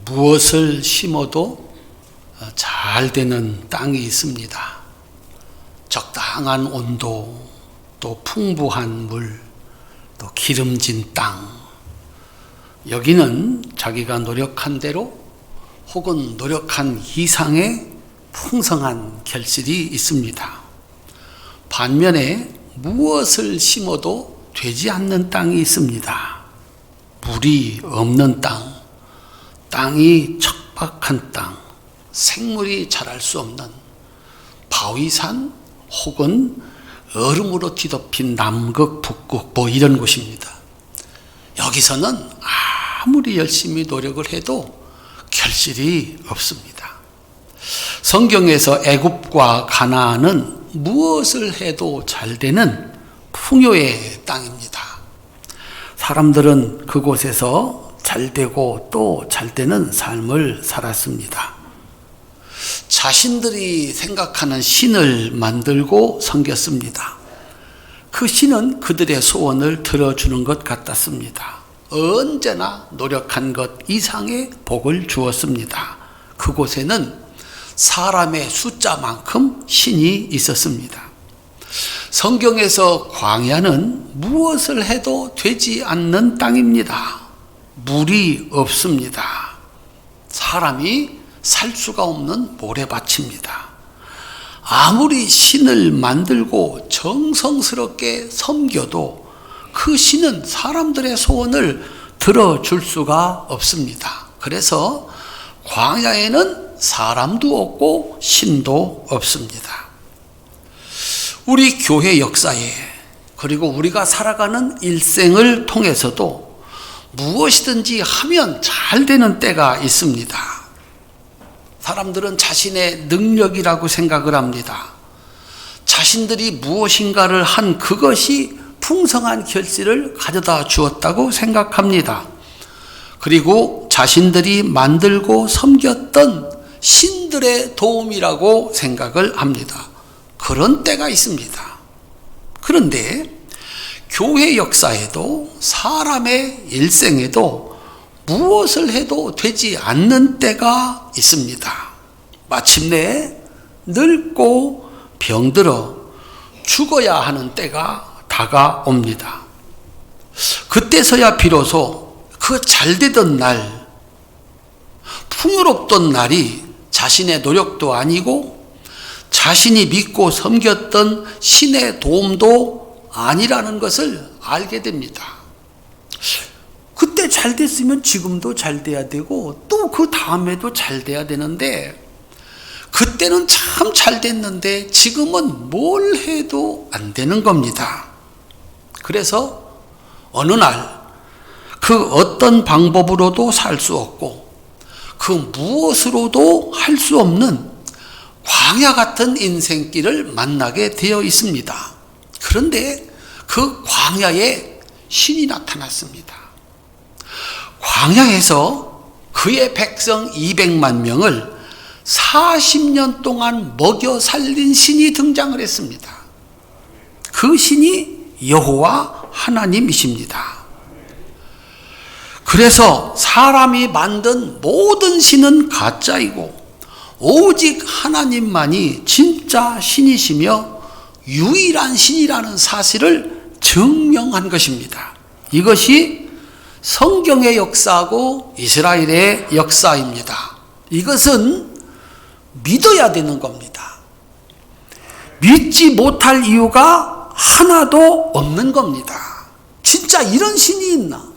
무엇을 심어도 잘 되는 땅이 있습니다. 적당한 온도, 또 풍부한 물, 또 기름진 땅. 여기는 자기가 노력한 대로 혹은 노력한 이상의 풍성한 결실이 있습니다. 반면에 무엇을 심어도 되지 않는 땅이 있습니다. 물이 없는 땅, 땅이 척박한 땅, 생물이 자랄 수 없는 바위산 혹은 얼음으로 뒤덮인 남극, 북극 이런 곳입니다. 여기서는 아무리 열심히 노력을 해도 결실이 없습니다. 성경에서 애굽과 가나안은 무엇을 해도 잘 되는 풍요의 땅입니다. 사람들은 그곳에서 잘 되고 또 잘 되는 삶을 살았습니다. 자신들이 생각하는 신을 만들고 섬겼습니다. 그 신은 그들의 소원을 들어주는 것 같았습니다. 언제나 노력한 것 이상의 복을 주었습니다. 그곳에는 사람의 숫자만큼 신이 있었습니다. 성경에서 광야는 무엇을 해도 되지 않는 땅입니다. 물이 없습니다. 사람이 살 수가 없는 모래밭입니다. 아무리 신을 만들고 정성스럽게 섬겨도 그 신은 사람들의 소원을 들어줄 수가 없습니다. 그래서 광야에는 사람도 없고 신도 없습니다. 우리 교회 역사에 그리고 우리가 살아가는 일생을 통해서도 무엇이든지 하면 잘 되는 때가 있습니다. 사람들은 자신의 능력이라고 생각을 합니다. 자신들이 무엇인가를 한 그것이 풍성한 결실을 가져다 주었다고 생각합니다. 그리고 자신들이 만들고 섬겼던 신들의 도움이라고 생각을 합니다. 그런 때가 있습니다. 그런데 교회 역사에도 사람의 일생에도 무엇을 해도 되지 않는 때가 있습니다. 마침내 늙고 병들어 죽어야 하는 때가 다가옵니다. 그때서야 비로소 그 잘되던 날, 풍요롭던 날이 자신의 노력도 아니고 자신이 믿고 섬겼던 신의 도움도 아니라는 것을 알게 됩니다. 그때 잘 됐으면 지금도 잘 돼야 되고 또 그 다음에도 잘 돼야 되는데 그때는 참 잘 됐는데 지금은 뭘 해도 안 되는 겁니다. 그래서 어느 날 그 어떤 방법으로도 살 수 없고 그 무엇으로도 할 수 없는 광야 같은 인생길을 만나게 되어 있습니다. 그런데 그 광야에 신이 나타났습니다. 광야에서 그의 백성 200만 명을 40년 동안 먹여 살린 신이 등장을 했습니다. 그 신이 여호와 하나님이십니다. 그래서 사람이 만든 모든 신은 가짜이고 오직 하나님만이 진짜 신이시며 유일한 신이라는 사실을 증명한 것입니다. 이것이 성경의 역사하고 이스라엘의 역사입니다. 이것은 믿어야 되는 겁니다. 믿지 못할 이유가 하나도 없는 겁니다. 진짜 이런 신이 있나?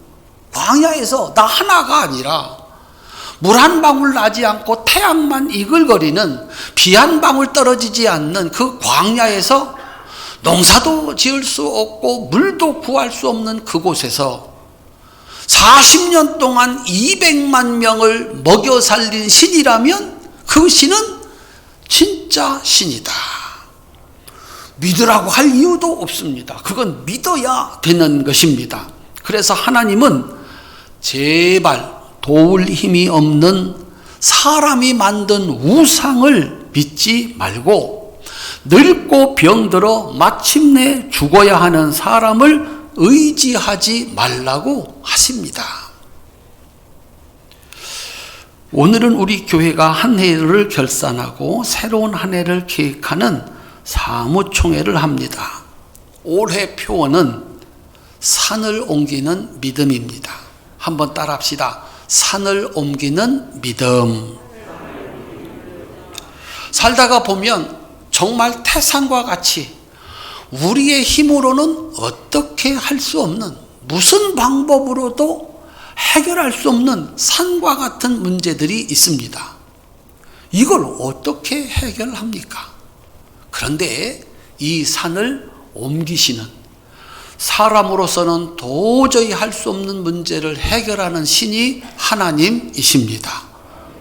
광야에서 나 하나가 아니라 물 한 방울 나지 않고 태양만 이글거리는 비 한 방울 떨어지지 않는 그 광야에서 농사도 지을 수 없고 물도 구할 수 없는 그곳에서 40년 동안 200만 명을 먹여 살린 신이라면 그 신은 진짜 신이다. 믿으라고 할 이유도 없습니다. 그건 믿어야 되는 것입니다. 그래서 하나님은 제발 도울 힘이 없는 사람이 만든 우상을 믿지 말고 늙고 병들어 마침내 죽어야 하는 사람을 의지하지 말라고 하십니다. 오늘은 우리 교회가 한 해를 결산하고 새로운 한 해를 계획하는 사무총회를 합니다. 올해 표어는 산을 옮기는 믿음입니다. 한번 따라합시다. 산을 옮기는 믿음. 살다가 보면 정말 태산과 같이 우리의 힘으로는 어떻게 할 수 없는, 무슨 방법으로도 해결할 수 없는 산과 같은 문제들이 있습니다. 이걸 어떻게 해결합니까? 그런데 이 산을 옮기시는, 사람으로서는 도저히 할 수 없는 문제를 해결하는 신이 하나님이십니다.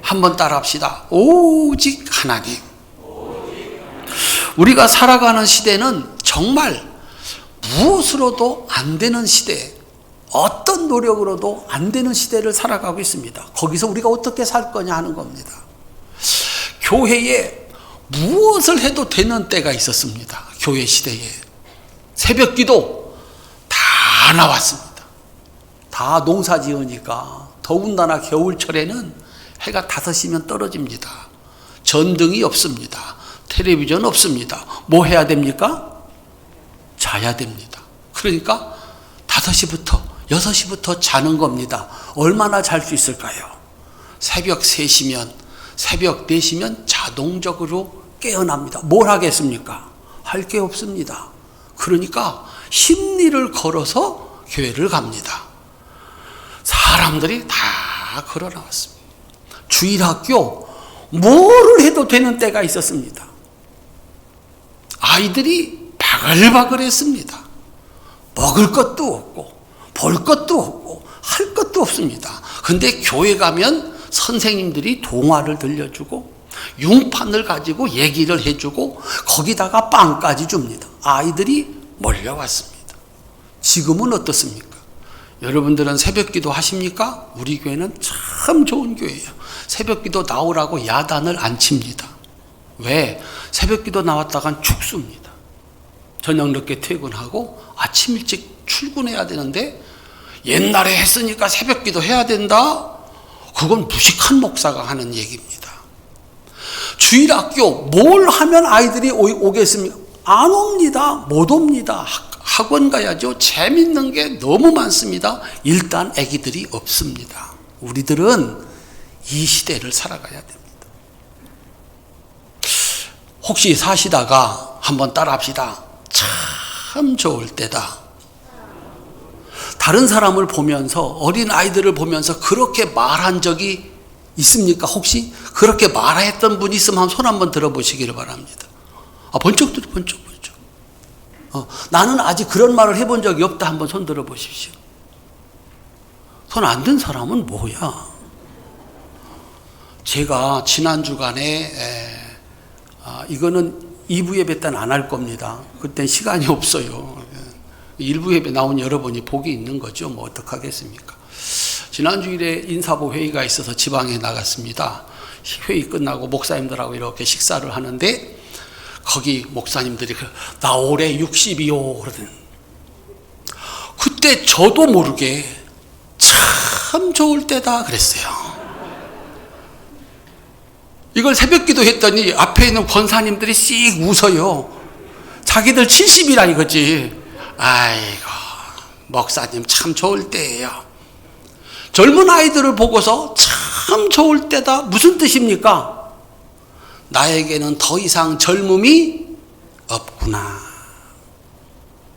한번 따라합시다. 오직 하나님. 우리가 살아가는 시대는 정말 무엇으로도 안 되는 시대, 어떤 노력으로도 안 되는 시대를 살아가고 있습니다. 거기서 우리가 어떻게 살 거냐 하는 겁니다. 교회에 무엇을 해도 되는 때가 있었습니다. 교회 시대에 새벽 기도 다 나왔습니다. 다 농사 지으니까 더군다나 겨울철에는 해가 5시면 떨어집니다. 전등이 없습니다. 텔레비전 없습니다. 뭐 해야 됩니까? 자야 됩니다. 그러니까 5시부터 6시부터 자는 겁니다. 얼마나 잘 수 있을까요? 새벽 3시면, 새벽 4시면 자동적으로 깨어납니다. 뭘 하겠습니까? 할 게 없습니다. 그러니까 심리를 걸어서 교회를 갑니다. 사람들이 다 걸어 나왔습니다. 주일학교 뭐를 해도 되는 때가 있었습니다. 아이들이 바글바글했습니다. 먹을 것도 없고 볼 것도 없고 할 것도 없습니다. 그런데 교회 가면 선생님들이 동화를 들려주고 융판을 가지고 얘기를 해주고 거기다가 빵까지 줍니다. 아이들이 몰려왔습니다. 지금은 어떻습니까? 여러분들은 새벽기도 하십니까? 우리 교회는 참 좋은 교회예요. 새벽기도 나오라고 야단을 안 칩니다. 왜? 새벽기도 나왔다간 죽습니다. 저녁 늦게 퇴근하고 아침 일찍 출근해야 되는데 옛날에 했으니까 새벽기도 해야 된다? 그건 무식한 목사가 하는 얘기입니다. 주일학교 뭘 하면 아이들이 오겠습니까? 안 옵니다. 못 옵니다. 학원 가야죠. 재밌는 게 너무 많습니다. 일단 아기들이 없습니다. 우리들은 이 시대를 살아가야 됩니다. 혹시 사시다가 한번 따라합시다. 참 좋을 때다. 다른 사람을 보면서, 어린 아이들을 보면서 그렇게 말한 적이 있습니까? 혹시 그렇게 말했던 분이 있으면 손 한번 들어보시기를 바랍니다. 번쩍 들어, 번쩍. 나는 아직 그런 말을 해본 적이 없다. 한번 손 들어보십시오. 손 안 든 사람은 뭐야? 제가 지난 주간에 이거는 2부 예배 때는 안 할 겁니다. 그땐 시간이 없어요. 1부 예배 나온 여러분이 복이 있는 거죠. 뭐 어떡하겠습니까? 지난 주일에 인사부 회의가 있어서 지방에 나갔습니다. 회의 끝나고 목사님들하고 이렇게 식사를 하는데 거기 목사님들이 나 올해 60이요 그러더니 그때 저도 모르게 참 좋을 때다 그랬어요. 이걸 새벽기도 했더니 앞에 있는 권사님들이 씩 웃어요. 자기들 70이라 이거지. 아이고 목사님 참 좋을 때예요. 젊은 아이들을 보고서 참 좋을 때다 무슨 뜻입니까? 나에게는 더 이상 젊음이 없구나.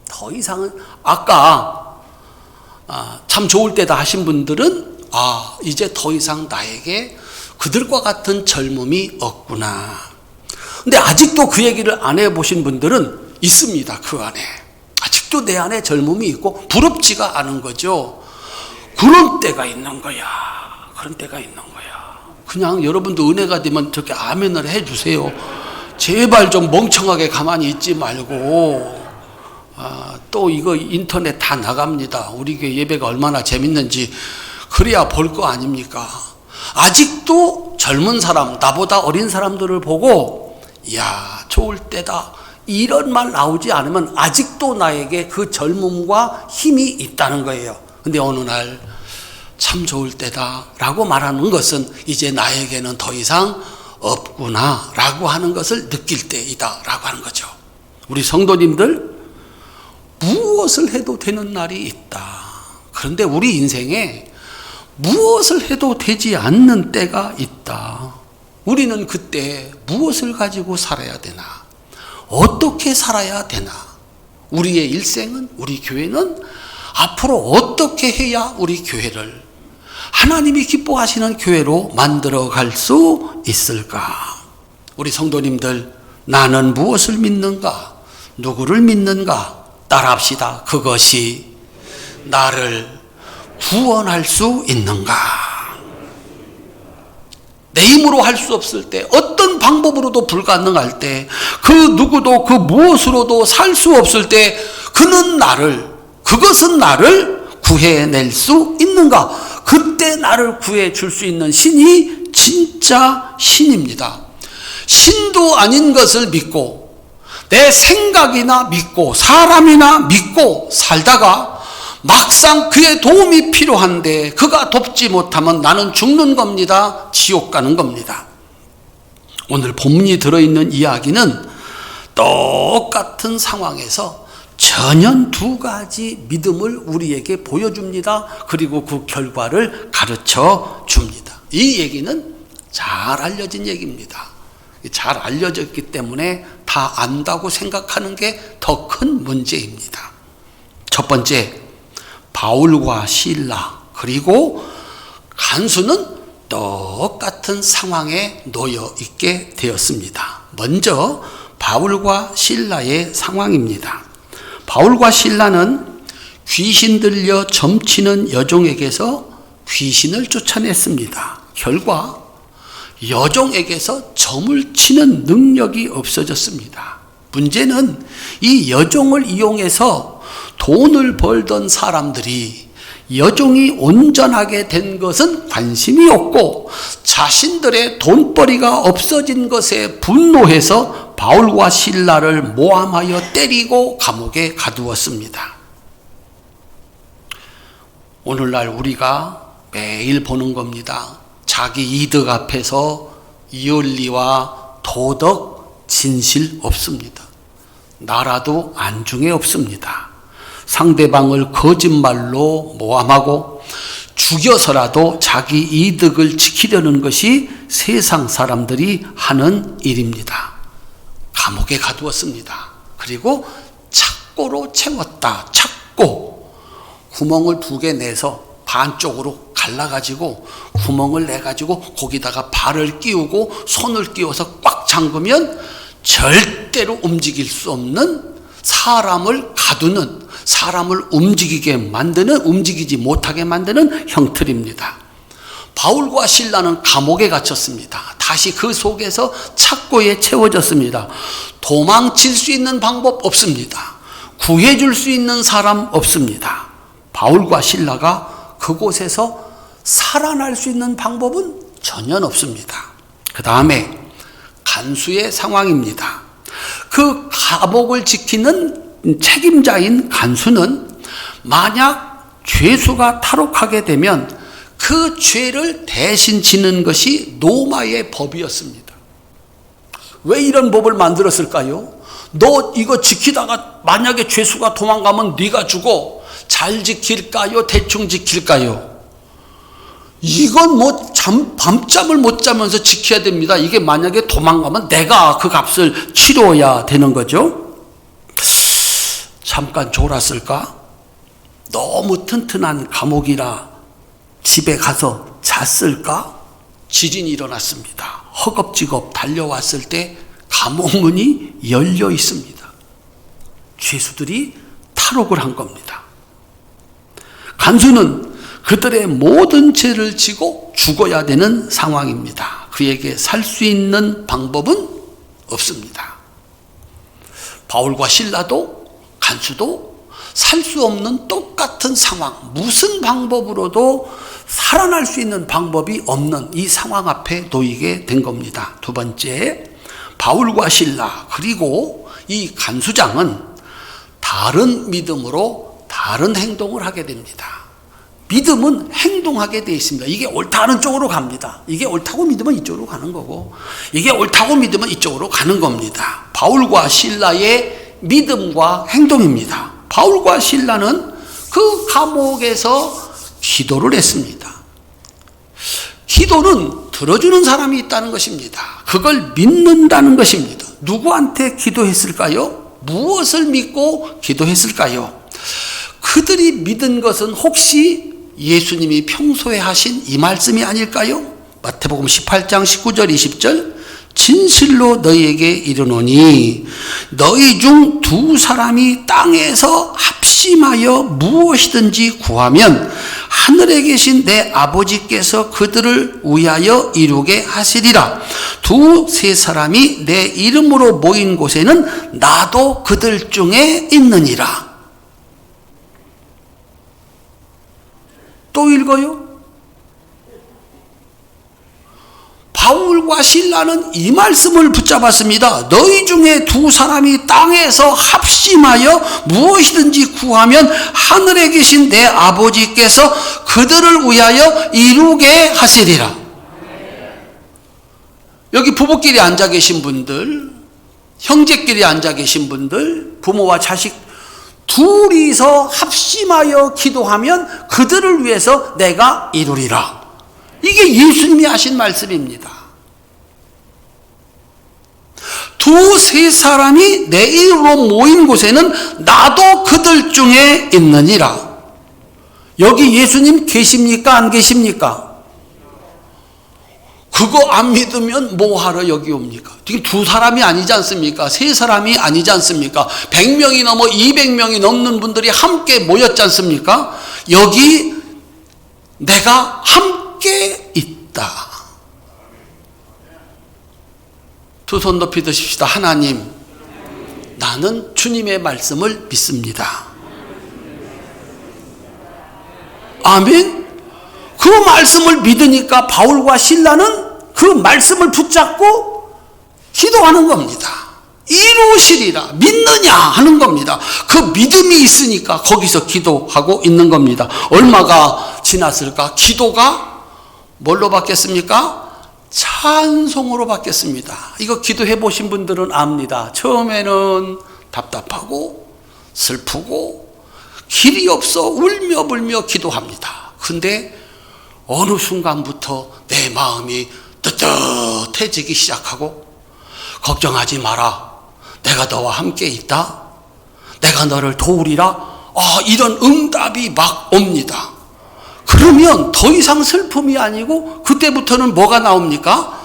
더 이상은 아까 참 좋을 때다 하신 분들은 이제 더 이상 나에게 그들과 같은 젊음이 없구나. 근데 아직도 그 얘기를 안 해보신 분들은 있습니다. 그 안에 아직도 내 안에 젊음이 있고 부럽지가 않은 거죠. 그런 때가 있는 거야. 그런 때가 있는 거야. 그냥 여러분도 은혜가 되면 저렇게 아멘을 해주세요. 제발 좀 멍청하게 가만히 있지 말고. 또 이거 인터넷 다 나갑니다. 우리 교회 예배가 얼마나 재밌는지 그래야 볼 거 아닙니까? 아직도 젊은 사람, 나보다 어린 사람들을 보고 이야 좋을 때다 이런 말 나오지 않으면 아직도 나에게 그 젊음과 힘이 있다는 거예요. 근데 어느 날 참 좋을 때다 라고 말하는 것은 이제 나에게는 더 이상 없구나 라고 하는 것을 느낄 때이다 라고 하는 거죠. 우리 성도님들, 무엇을 해도 되는 날이 있다. 그런데 우리 인생에 무엇을 해도 되지 않는 때가 있다. 우리는 그때 무엇을 가지고 살아야 되나? 어떻게 살아야 되나? 우리의 일생은, 우리 교회는 앞으로 어떻게 해야 우리 교회를 하나님이 기뻐하시는 교회로 만들어 갈 수 있을까? 우리 성도님들, 나는 무엇을 믿는가? 누구를 믿는가? 따라합시다. 그것이 나를 구원할 수 있는가? 내 힘으로 할 수 없을 때, 어떤 방법으로도 불가능할 때, 그 누구도 그 무엇으로도 살 수 없을 때, 그것은 나를 구해낼 수 있는가? 그때 나를 구해줄 수 있는 신이 진짜 신입니다. 신도 아닌 것을 믿고, 내 생각이나 믿고, 사람이나 믿고 살다가 막상 그의 도움이 필요한데 그가 돕지 못하면 나는 죽는 겁니다. 지옥 가는 겁니다. 오늘 본문이 들어있는 이야기는 똑같은 상황에서 전혀 두 가지 믿음을 우리에게 보여줍니다. 그리고 그 결과를 가르쳐 줍니다. 이 얘기는 잘 알려진 얘기입니다. 잘 알려졌기 때문에 다 안다고 생각하는 게 더 큰 문제입니다. 첫 번째, 바울과 실라 그리고 간수는 똑같은 상황에 놓여 있게 되었습니다. 먼저 바울과 실라의 상황입니다. 바울과 실라는 귀신 들려 점치는 여종에게서 귀신을 쫓아냈습니다. 결과 여종에게서 점을 치는 능력이 없어졌습니다. 문제는 이 여종을 이용해서 돈을 벌던 사람들이 여종이 온전하게 된 것은 관심이 없고 자신들의 돈벌이가 없어진 것에 분노해서 바울과 실라를 모함하여 때리고 감옥에 가두었습니다. 오늘날 우리가 매일 보는 겁니다. 자기 이득 앞에서 윤리와 도덕, 진실 없습니다. 나라도 안중에 없습니다. 상대방을 거짓말로 모함하고 죽여서라도 자기 이득을 지키려는 것이 세상 사람들이 하는 일입니다. 감옥에 가두었습니다. 그리고 착고로 채웠다. 착고. 구멍을 2개 내서 반쪽으로 갈라가지고 구멍을 내가지고 거기다가 발을 끼우고 손을 끼워서 꽉 잠그면 절대로 움직일 수 없는, 사람을 가두는, 사람을 움직이지 못하게 만드는 형틀입니다. 바울과 실라는 감옥에 갇혔습니다. 다시 그 속에서 착고에 채워졌습니다. 도망칠 수 있는 방법 없습니다. 구해줄 수 있는 사람 없습니다. 바울과 실라가 그곳에서 살아날 수 있는 방법은 전혀 없습니다. 그 다음에 간수의 상황입니다. 그 감옥을 지키는 책임자인 간수는 만약 죄수가 탈옥하게 되면 그 죄를 대신 지는 것이 로마의 법이었습니다. 왜 이런 법을 만들었을까요? 너 이거 지키다가 만약에 죄수가 도망가면 네가 죽어. 잘 지킬까요? 대충 지킬까요? 이건 밤잠을 못 자면서 지켜야 됩니다. 이게 만약에 도망가면 내가 그 값을 치러야 되는 거죠. 잠깐 졸았을까? 너무 튼튼한 감옥이라 집에 가서 잤을까? 지진이 일어났습니다. 허겁지겁 달려왔을 때 감옥 문이 열려 있습니다. 죄수들이 탈옥을 한 겁니다. 간수는 그들의 모든 죄를 지고 죽어야 되는 상황입니다. 그에게 살 수 있는 방법은 없습니다. 바울과 실라도 간수도 살 수 없는 똑같은 상황, 무슨 방법으로도 살아날 수 있는 방법이 없는 이 상황 앞에 놓이게 된 겁니다. 두 번째, 바울과 실라 그리고 이 간수장은 다른 믿음으로 다른 행동을 하게 됩니다. 믿음은 행동하게 되어 있습니다. 이게 옳다는 쪽으로 갑니다. 이게 옳다고 믿으면 이쪽으로 가는 거고, 이게 옳다고 믿으면 이쪽으로 가는 겁니다. 바울과 실라의 믿음과 행동입니다. 바울과 실라는 그 감옥에서 기도를 했습니다. 기도는 들어주는 사람이 있다는 것입니다. 그걸 믿는다는 것입니다. 누구한테 기도했을까요? 무엇을 믿고 기도했을까요? 그들이 믿은 것은 혹시 예수님이 평소에 하신 이 말씀이 아닐까요? 마태복음 18장 19절 20절, 진실로 너희에게 이르노니 너희 중 두 사람이 땅에서 합심하여 무엇이든지 구하면 하늘에 계신 내 아버지께서 그들을 위하여 이루게 하시리라. 두세 사람이 내 이름으로 모인 곳에는 나도 그들 중에 있느니라. 또 읽어요. 바울과 실라는 이 말씀을 붙잡았습니다. 너희 중에 두 사람이 땅에서 합심하여 무엇이든지 구하면 하늘에 계신 내 아버지께서 그들을 위하여 이루게 하시리라. 여기 부부끼리 앉아 계신 분들, 형제끼리 앉아 계신 분들, 부모와 자식 둘이서 합심하여 기도하면 그들을 위해서 내가 이루리라. 이게 예수님이 하신 말씀입니다. 두세 사람이 내 이름으로 모인 곳에는 나도 그들 중에 있느니라. 여기 예수님 계십니까? 안 계십니까? 그거 안 믿으면 뭐하러 여기 옵니까? 지금 두 사람이 아니지 않습니까? 세 사람이 아니지 않습니까? 100명이 넘어 200명이 넘는 분들이 함께 모였지 않습니까? 여기 내가 함께 있다. 두 손 높이 드십시다. 하나님, 나는 주님의 말씀을 믿습니다. 아멘. 그 말씀을 믿으니까 바울과 실라는 그 말씀을 붙잡고 기도하는 겁니다. 이루시리라. 믿느냐 하는 겁니다. 그 믿음이 있으니까 거기서 기도하고 있는 겁니다. 얼마가 지났을까? 기도가 뭘로 바뀌었습니까? 찬송으로 바뀌었습니다. 이거 기도해 보신 분들은 압니다. 처음에는 답답하고 슬프고 길이 없어 울며 불며 기도합니다. 근데 어느 순간부터 내 마음이 뜨뜻해지기 시작하고, 걱정하지 마라, 내가 너와 함께 있다, 내가 너를 도우리라, 이런 응답이 막 옵니다. 그러면 더 이상 슬픔이 아니고 그때부터는 뭐가 나옵니까?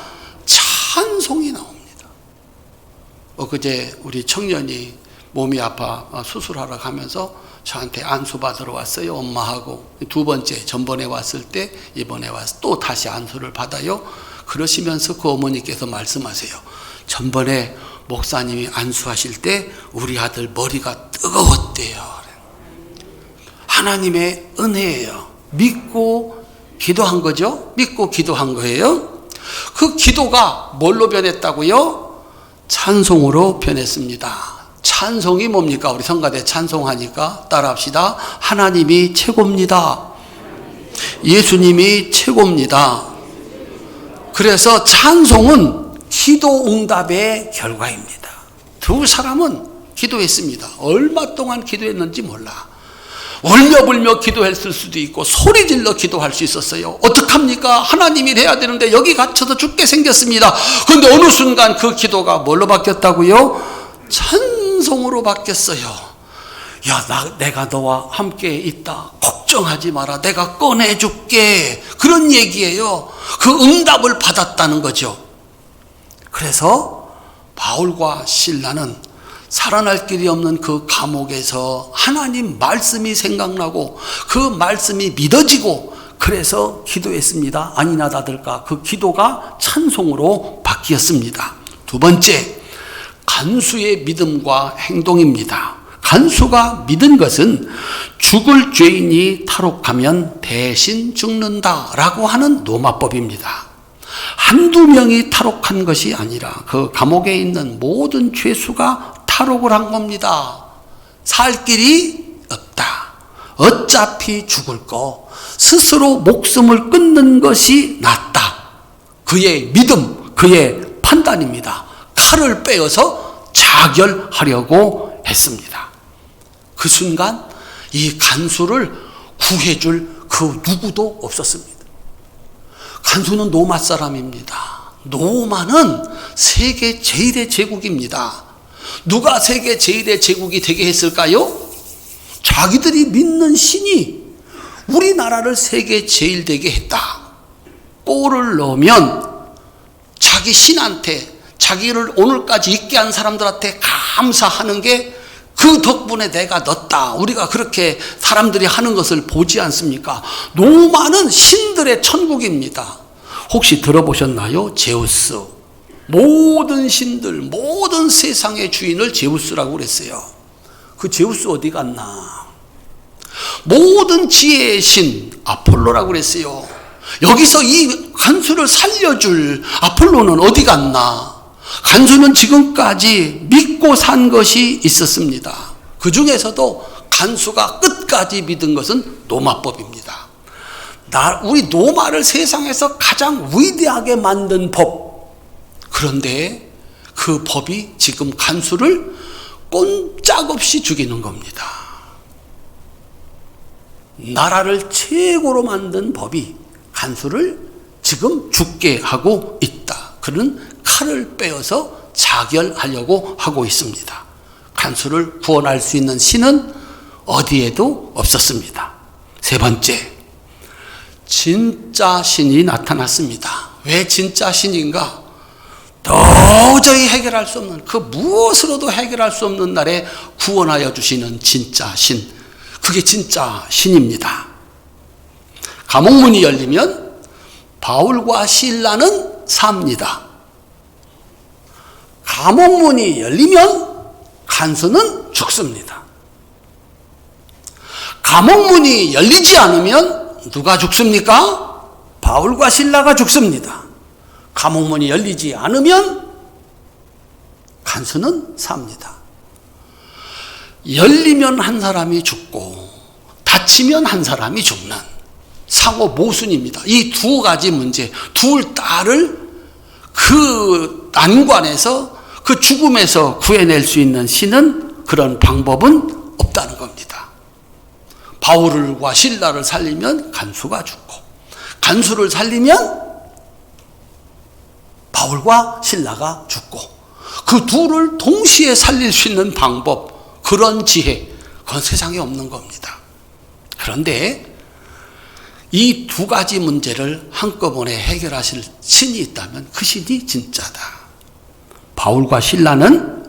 찬송이 나옵니다. 엊그제 우리 청년이 몸이 아파 수술하러 가면서 저한테 안수 받으러 왔어요. 엄마하고. 두 번째, 전번에 왔을 때 이번에 와서 또 다시 안수를 받아요. 그러시면서 그 어머니께서 말씀하세요. 전번에 목사님이 안수하실 때 우리 아들 머리가 뜨거웠대요. 하나님의 은혜예요. 믿고 기도한 거죠. 믿고 기도한 거예요. 그 기도가 뭘로 변했다고요? 찬송으로 변했습니다. 찬송이 뭡니까? 우리 성가대 찬송하니까 따라합시다. 하나님이 최고입니다. 예수님이 최고입니다. 그래서 찬송은 기도 응답의 결과입니다. 두 사람은 기도했습니다. 얼마 동안 기도했는지 몰라. 울며 불며 기도했을 수도 있고 소리 질러 기도할 수 있었어요. 어떡합니까? 하나님이 해야 되는데 여기 갇혀서 죽게 생겼습니다. 그런데 어느 순간 그 기도가 뭘로 바뀌었다고요? 찬송으로 바뀌었어요. 야, 내가 너와 함께 있다. 걱정하지 마라. 내가 꺼내줄게. 그런 얘기예요. 그 응답을 받았다는 거죠. 그래서 바울과 실라는 살아날 길이 없는 그 감옥에서 하나님 말씀이 생각나고 그 말씀이 믿어지고 그래서 기도했습니다. 아니나 다를까 그 기도가 찬송으로 바뀌었습니다. 두 번째, 간수의 믿음과 행동입니다. 간수가 믿은 것은 죽을 죄인이 탈옥하면 대신 죽는다라고 하는 로마법입니다. 한두 명이 탈옥한 것이 아니라 그 감옥에 있는 모든 죄수가 탈옥을 한 겁니다. 살 길이 없다. 어차피 죽을 거 스스로 목숨을 끊는 것이 낫다. 그의 믿음, 그의 판단입니다. 칼을 빼어서 자결하려고 했습니다. 그 순간 이 간수를 구해줄 그 누구도 없었습니다. 간수는 로마 사람입니다. 로마는 세계 제1의 제국입니다. 누가 세계 제1의 제국이 되게 했을까요? 자기들이 믿는 신이 우리나라를 세계 제일 되게 했다. 골을 넣으면 자기 신한테, 자기를 오늘까지 있게 한 사람들한테 감사하는 게 그 덕분에 내가 넣었다. 우리가 그렇게 사람들이 하는 것을 보지 않습니까? 로마는 신들의 천국입니다. 혹시 들어보셨나요? 제우스. 모든 신들, 모든 세상의 주인을 제우스라고 그랬어요. 그 제우스 어디 갔나? 모든 지혜의 신 아폴로라고 그랬어요. 여기서 이 간수를 살려줄 아폴로는 어디 갔나? 간수는 지금까지 믿고 산 것이 있었습니다. 그 중에서도 간수가 끝까지 믿은 것은 로마법입니다. 우리 로마를 세상에서 가장 위대하게 만든 법. 그런데 그 법이 지금 간수를 꼼짝없이 죽이는 겁니다. 나라를 최고로 만든 법이 간수를 지금 죽게 하고 있다. 그는 칼을 빼어서 자결하려고 하고 있습니다. 간수를 구원할 수 있는 신은 어디에도 없었습니다. 세 번째, 진짜 신이 나타났습니다. 왜 진짜 신인가? 도저히 해결할 수 없는, 그 무엇으로도 해결할 수 없는 날에 구원하여 주시는 진짜 신. 그게 진짜 신입니다. 감옥문이 열리면 바울과 실라는 삽니다. 감옥문이 열리면 간수는 죽습니다. 감옥문이 열리지 않으면 누가 죽습니까? 바울과 실라가 죽습니다. 감옥문이 열리지 않으면 간수는 삽니다. 열리면 한 사람이 죽고 닫히면 한 사람이 죽는 상호 모순입니다. 이 두 가지 문제, 둘 다를 그 난관에서, 그 죽음에서 구해낼 수 있는 신은, 그런 방법은 없다는 겁니다. 바울과 실라를 살리면 간수가 죽고, 간수를 살리면 바울과 실라가 죽고, 그 둘을 동시에 살릴 수 있는 방법, 그런 지혜, 그건 세상에 없는 겁니다. 그런데 이 두 가지 문제를 한꺼번에 해결하실 신이 있다면 그 신이 진짜다. 바울과 실라는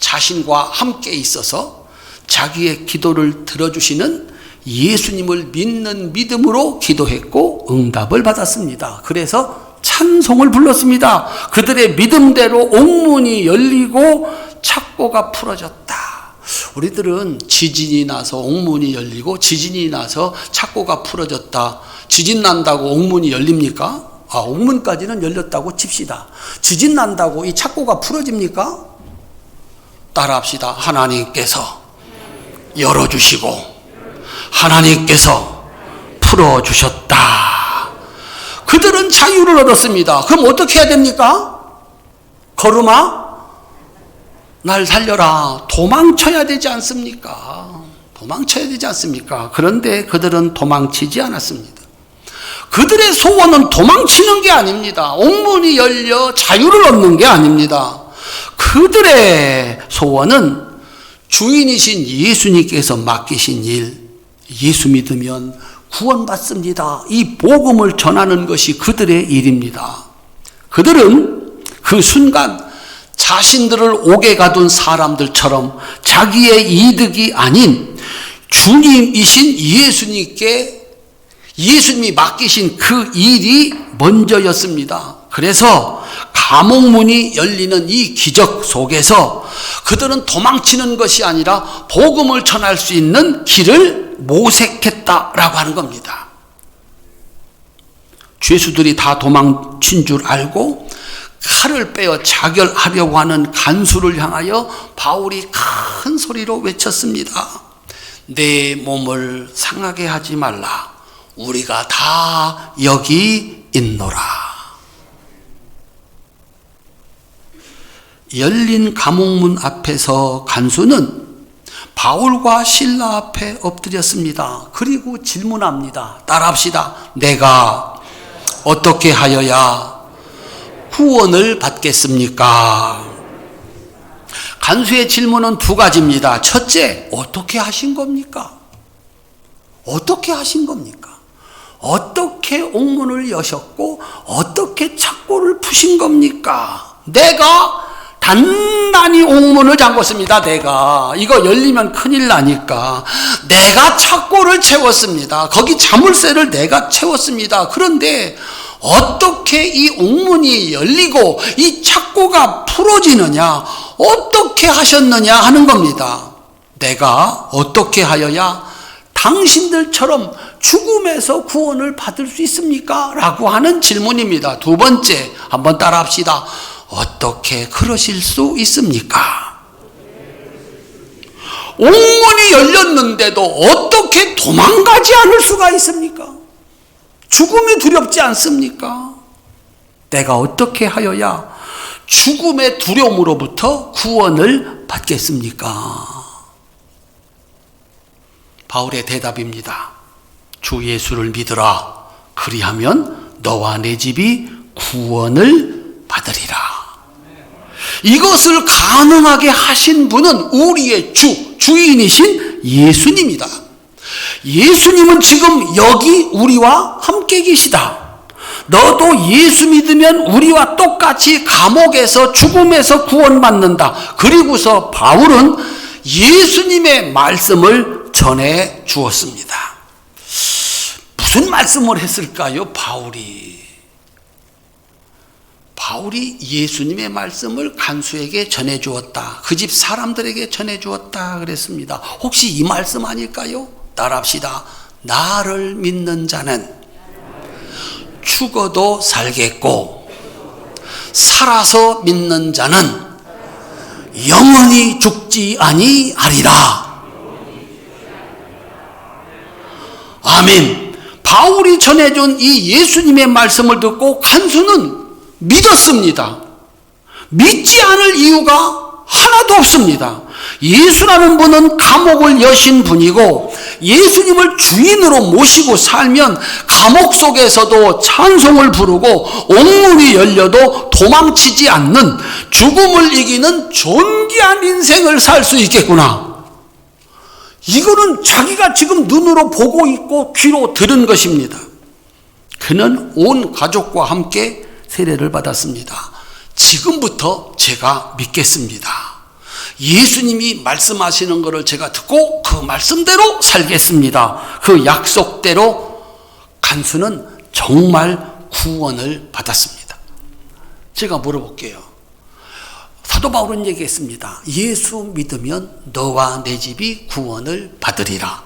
자신과 함께 있어서 자기의 기도를 들어주시는 예수님을 믿는 믿음으로 기도했고 응답을 받았습니다. 그래서 찬송을 불렀습니다. 그들의 믿음대로 옥문이 열리고 착고가 풀어졌다. 우리들은 지진이 나서 옥문이 열리고 지진이 나서 착고가 풀어졌다. 지진 난다고 옥문이 열립니까? 옥문까지는 열렸다고 칩시다. 지진 난다고 이 착고가 풀어집니까? 따라합시다. 하나님께서 열어주시고 하나님께서 풀어주셨다. 그들은 자유를 얻었습니다. 그럼 어떻게 해야 됩니까? 걸음아, 날 살려라. 도망쳐야 되지 않습니까? 도망쳐야 되지 않습니까? 그런데 그들은 도망치지 않았습니다. 그들의 소원은 도망치는 게 아닙니다. 옥문이 열려 자유를 얻는 게 아닙니다. 그들의 소원은 주인이신 예수님께서 맡기신 일, 예수 믿으면 구원받습니다. 이 복음을 전하는 것이 그들의 일입니다. 그들은 그 순간 자신들을 옥에 가둔 사람들처럼 자기의 이득이 아닌 주님이신 예수님이 맡기신 그 일이 먼저였습니다. 그래서 감옥문이 열리는 이 기적 속에서 그들은 도망치는 것이 아니라 복음을 전할 수 있는 길을 모색했다라고 하는 겁니다. 죄수들이 다 도망친 줄 알고 칼을 빼어 자결하려고 하는 간수를 향하여 바울이 큰 소리로 외쳤습니다. 내 몸을 상하게 하지 말라. 우리가 다 여기 있노라. 열린 감옥문 앞에서 간수는 바울과 실라 앞에 엎드렸습니다. 그리고 질문합니다. 따라합시다. 내가 어떻게 하여야 구원을 받겠습니까? 간수의 질문은 두 가지입니다. 첫째, 어떻게 하신 겁니까? 어떻게 하신 겁니까? 어떻게 옥문을 여셨고 어떻게 착고를 푸신 겁니까? 내가 단단히 옥문을 잠궜습니다. 내가 이거 열리면 큰일 나니까 내가 착고를 채웠습니다. 거기 자물쇠를 내가 채웠습니다. 그런데 어떻게 이 옥문이 열리고 이 착고가 풀어지느냐, 어떻게 하셨느냐 하는 겁니다. 내가 어떻게 하여야 당신들처럼 죽음에서 구원을 받을 수 있습니까? 라고 하는 질문입니다. 두 번째, 한번 따라합시다. 어떻게 그러실 수 있습니까? 옥문이 열렸는데도 어떻게 도망가지 않을 수가 있습니까? 죽음이 두렵지 않습니까? 내가 어떻게 하여야 죽음의 두려움으로부터 구원을 받겠습니까? 바울의 대답입니다. 주 예수를 믿으라. 그리하면 너와 내 집이 구원을 받으리라. 이것을 가능하게 하신 분은 우리의 주인이신 예수님이다. 예수님은 지금 여기 우리와 함께 계시다. 너도 예수 믿으면 우리와 똑같이 감옥에서 죽음에서 구원받는다. 그리고서 바울은 예수님의 말씀을 전해 주었습니다. 무슨 말씀을 했을까요? 바울이 예수님의 말씀을 간수에게 전해 주었다. 그 집 사람들에게 전해 주었다 그랬습니다. 혹시 이 말씀 아닐까요? 따라합시다. 나를 믿는 자는 죽어도 살겠고 살아서 믿는 자는 영원히 죽지 아니하리라. 아멘. 바울이 전해준 이 예수님의 말씀을 듣고 간수는 믿었습니다. 믿지 않을 이유가 하나도 없습니다. 예수라는 분은 감옥을 여신 분이고 예수님을 주인으로 모시고 살면 감옥 속에서도 찬송을 부르고 옥문이 열려도 도망치지 않는 죽음을 이기는 존귀한 인생을 살 수 있겠구나. 이거는 자기가 지금 눈으로 보고 있고 귀로 들은 것입니다. 그는 온 가족과 함께 세례를 받았습니다. 지금부터 제가 믿겠습니다. 예수님이 말씀하시는 것을 제가 듣고 그 말씀대로 살겠습니다. 그 약속대로 간수는 정말 구원을 받았습니다. 제가 물어볼게요. 사도 바울은 얘기했습니다. 예수 믿으면 너와 내 집이 구원을 받으리라.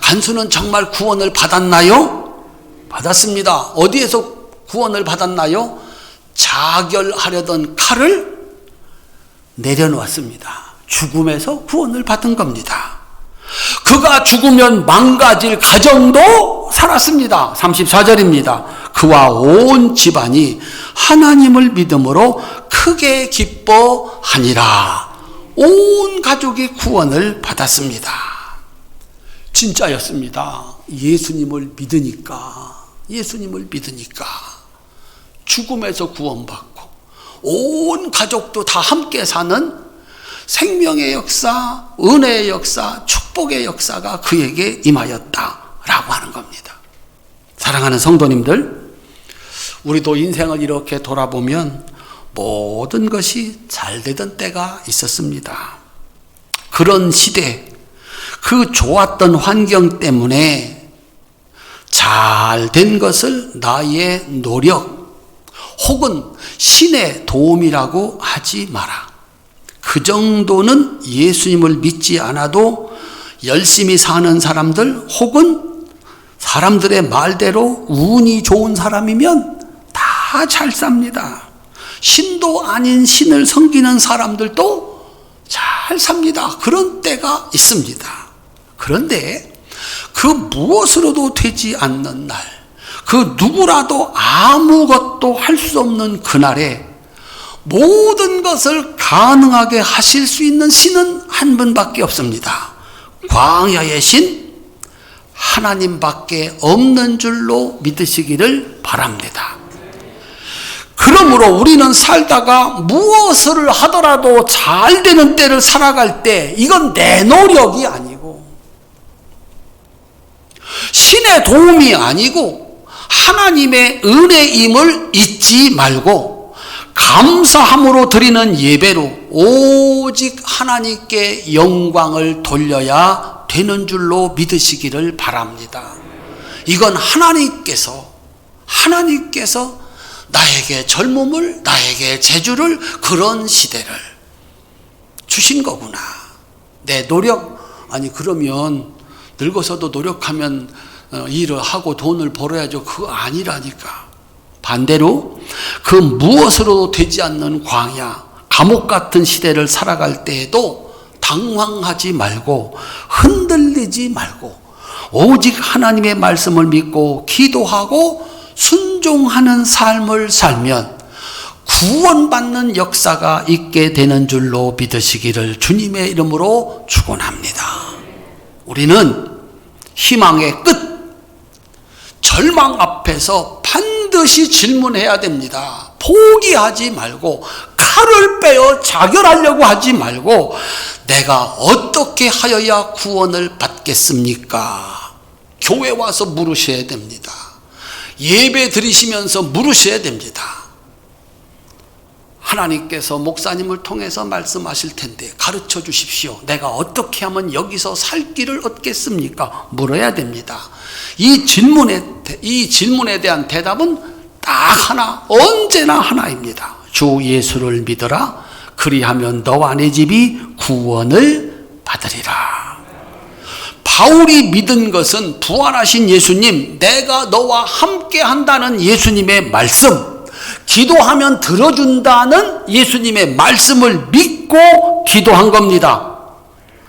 간수는 정말 구원을 받았나요? 받았습니다. 어디에서 구원을 받았나요? 자결하려던 칼을 내려놓았습니다. 죽음에서 구원을 받은 겁니다. 그가 죽으면 망가질 가정도 살았습니다. 34절입니다. 그와 온 집안이 하나님을 믿음으로 크게 기뻐하니라. 온 가족이 구원을 받았습니다. 진짜였습니다. 예수님을 믿으니까 죽음에서 구원받고 온 가족도 다 함께 사는 생명의 역사, 은혜의 역사, 축복의 역사가 그에게 임하였다라고 하는 겁니다. 사랑하는 성도님들, 우리도 인생을 이렇게 돌아보면 모든 것이 잘 되던 때가 있었습니다. 그런 시대, 그 좋았던 환경 때문에 잘 된 것을 나의 노력 혹은 신의 도움이라고 하지 마라. 그 정도는 예수님을 믿지 않아도 열심히 사는 사람들 혹은 사람들의 말대로 운이 좋은 사람이면 다 잘 삽니다. 신도 아닌 신을 섬기는 사람들도 잘 삽니다. 그런 때가 있습니다. 그런데 그 무엇으로도 되지 않는 날, 그 누구라도 아무것도 할 수 없는 그날에 모든 것을 가능하게 하실 수 있는 신은 한 분밖에 없습니다. 광야의 신 하나님밖에 없는 줄로 믿으시기를 바랍니다. 그러므로 우리는 살다가 무엇을 하더라도 잘 되는 때를 살아갈 때 이건 내 노력이 아니고 신의 도움이 아니고 하나님의 은혜임을 잊지 말고 감사함으로 드리는 예배로 오직 하나님께 영광을 돌려야 되는 줄로 믿으시기를 바랍니다. 이건 하나님께서 나에게 젊음을, 나에게 재주를, 그런 시대를 주신 거구나. 내 노력, 아니 그러면 늙어서도 노력하면 일을 하고 돈을 벌어야죠. 그거 아니라니까. 반대로 그 무엇으로도 되지 않는 광야, 감옥 같은 시대를 살아갈 때에도 당황하지 말고 흔들리지 말고 오직 하나님의 말씀을 믿고 기도하고 순종하는 삶을 살면 구원받는 역사가 있게 되는 줄로 믿으시기를 주님의 이름으로 축원합니다. 우리는 희망의 끝, 절망 앞에서 반드시 질문해야 됩니다. 포기하지 말고 칼을 빼어 자결하려고 하지 말고 내가 어떻게 하여야 구원을 받겠습니까? 교회 와서 물으셔야 됩니다. 예배 드리시면서 물으셔야 됩니다. 하나님께서 목사님을 통해서 말씀하실 텐데 가르쳐 주십시오. 내가 어떻게 하면 여기서 살 길을 얻겠습니까? 물어야 됩니다. 이 질문에 대한 대답은 딱 하나, 언제나 하나입니다. 주 예수를 믿어라. 그리하면 너와 내 집이 구원을 받으리라. 바울이 믿은 것은 부활하신 예수님, 내가 너와 함께 한다는 예수님의 말씀, 기도하면 들어준다는 예수님의 말씀을 믿고 기도한 겁니다.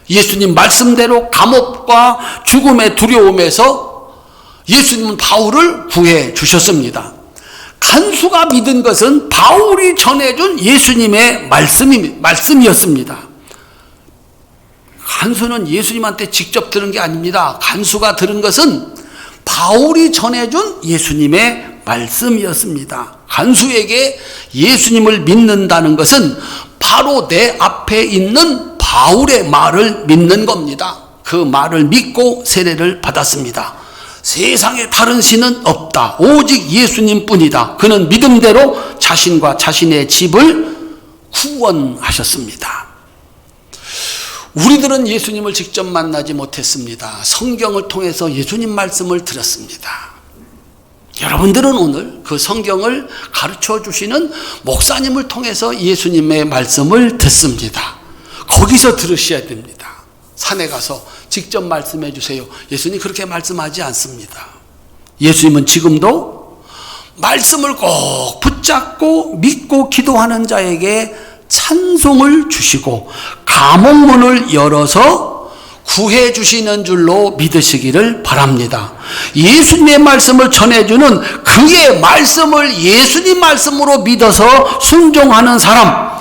예수님 말씀대로 감옥과 죽음의 두려움에서 예수님은 바울을 구해 주셨습니다. 간수가 믿은 것은 바울이 전해준 예수님의 말씀이었습니다. 간수는 예수님한테 직접 들은 게 아닙니다. 간수가 들은 것은 바울이 전해준 예수님의 말씀이었습니다. 간수에게 예수님을 믿는다는 것은 바로 내 앞에 있는 바울의 말을 믿는 겁니다. 그 말을 믿고 세례를 받았습니다. 세상에 다른 신은 없다. 오직 예수님뿐이다. 그는 믿음대로 자신과 자신의 집을 구원하셨습니다. 우리들은 예수님을 직접 만나지 못했습니다. 성경을 통해서 예수님 말씀을 들었습니다. 여러분들은 오늘 그 성경을 가르쳐 주시는 목사님을 통해서 예수님의 말씀을 듣습니다. 거기서 들으셔야 됩니다. 산에 가서 직접 말씀해 주세요. 예수님 그렇게 말씀하지 않습니다. 예수님은 지금도 말씀을 꼭 붙잡고 믿고 기도하는 자에게 찬송을 주시고 감옥문을 열어서 구해 주시는 줄로 믿으시기를 바랍니다. 예수님의 말씀을 전해주는 그의 말씀을 예수님 말씀으로 믿어서 순종하는 사람,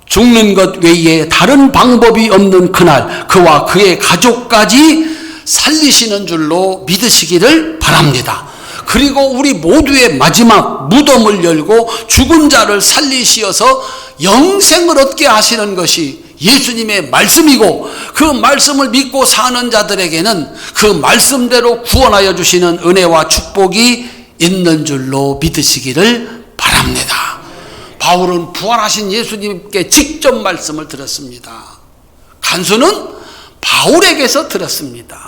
죽는 것 외에 다른 방법이 없는 그날 그와 그의 가족까지 살리시는 줄로 믿으시기를 바랍니다. 그리고 우리 모두의 마지막 무덤을 열고 죽은 자를 살리시어서 영생을 얻게 하시는 것이 예수님의 말씀이고, 그 말씀을 믿고 사는 자들에게는 그 말씀대로 구원하여 주시는 은혜와 축복이 있는 줄로 믿으시기를 바랍니다. 바울은 부활하신 예수님께 직접 말씀을 들었습니다. 간수는 바울에게서 들었습니다.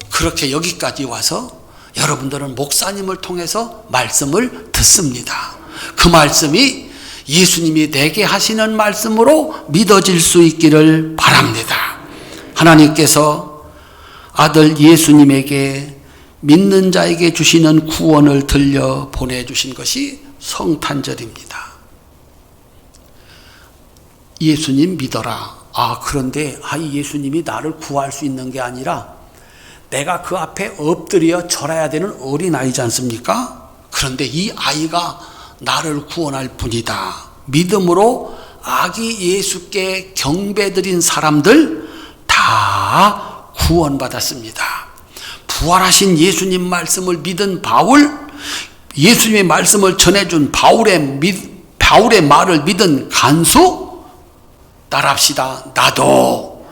그렇게 여기까지 와서 여러분들은 목사님을 통해서 말씀을 듣습니다. 그 말씀이 예수님이 내게 하시는 말씀으로 믿어질 수 있기를 바랍니다. 하나님께서 아들 예수님에게 믿는 자에게 주시는 구원을 들려 보내주신 것이 성탄절입니다. 예수님 믿어라. 그런데 이 예수님이 나를 구할 수 있는 게 아니라 내가 그 앞에 엎드려 절해야 되는 어린아이지 않습니까? 그런데 이 아이가 나를 구원할 뿐이다. 믿음으로 아기 예수께 경배드린 사람들 다 구원받았습니다. 부활하신 예수님 말씀을 믿은 바울, 예수님의 말씀을 전해준 바울의 말을 믿은 간수, 따라합시다. 나도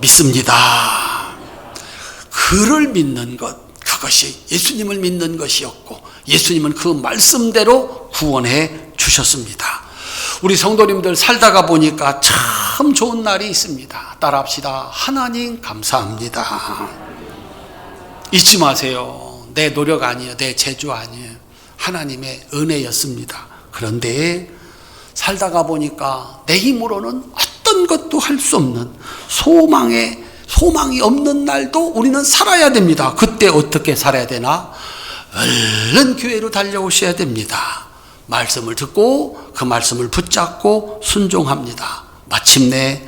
믿습니다. 그를 믿는 것, 그것이 예수님을 믿는 것이었고, 예수님은 그 말씀대로 구원해 주셨습니다. 우리 성도님들 살다가 보니까 참 좋은 날이 있습니다. 따라합시다. 하나님 감사합니다. 잊지 마세요. 내 노력 아니에요. 내 재주 아니에요. 하나님의 은혜였습니다. 그런데 살다가 보니까 내 힘으로는 어떤 것도 할 수 없는 소망이 없는 날도 우리는 살아야 됩니다. 그때 어떻게 살아야 되나? 얼른 교회로 달려오셔야 됩니다. 말씀을 듣고 그 말씀을 붙잡고 순종합니다. 마침내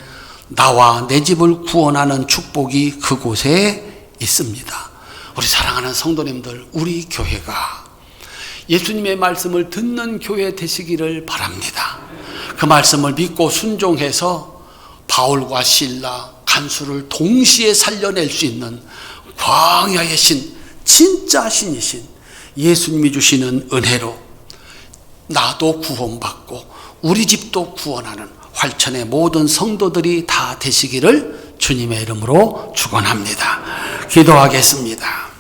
나와 내 집을 구원하는 축복이 그곳에 있습니다. 우리 사랑하는 성도님들, 우리 교회가 예수님의 말씀을 듣는 교회 되시기를 바랍니다. 그 말씀을 믿고 순종해서 바울과 실라, 간수를 동시에 살려낼 수 있는 광야의 신, 진짜 신이신 예수님이 주시는 은혜로 나도 구원받고 우리 집도 구원하는 활천의 모든 성도들이 다 되시기를 주님의 이름으로 축원합니다. 기도하겠습니다.